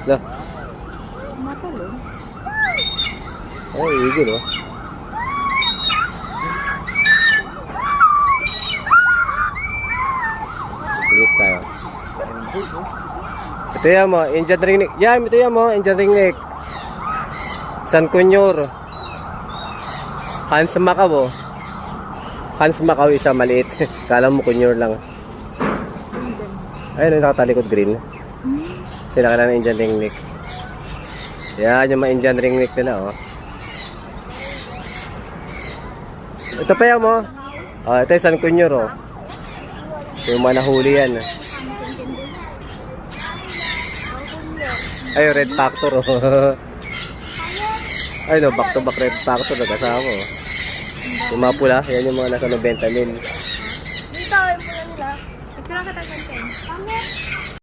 Na. Matalon. Oh, igil oh. Ulit tayo. Ito yan mo, Indian ringneck. Yan, ito yan mo, Indian ringneck. San Kunyor. Hans Macau. Hans Macau isa maliit. Kala mo Kunyor lang. Ayun, nakatalikod green. Sila ka na ng Indian ringneck. Yan, yung mga Indian ringneck nila, oh. Ito pa yan mo. Oh, ito yung San Kunyor, oh. Yung mga nahuli yan. Ay, Red Factor, oh. Ay, no, back to back Red Factor na kasama, oh. Yung mga pula, yan yung mga nasa 90 mil. Dito, yung pula nila. Picture ka tayo content.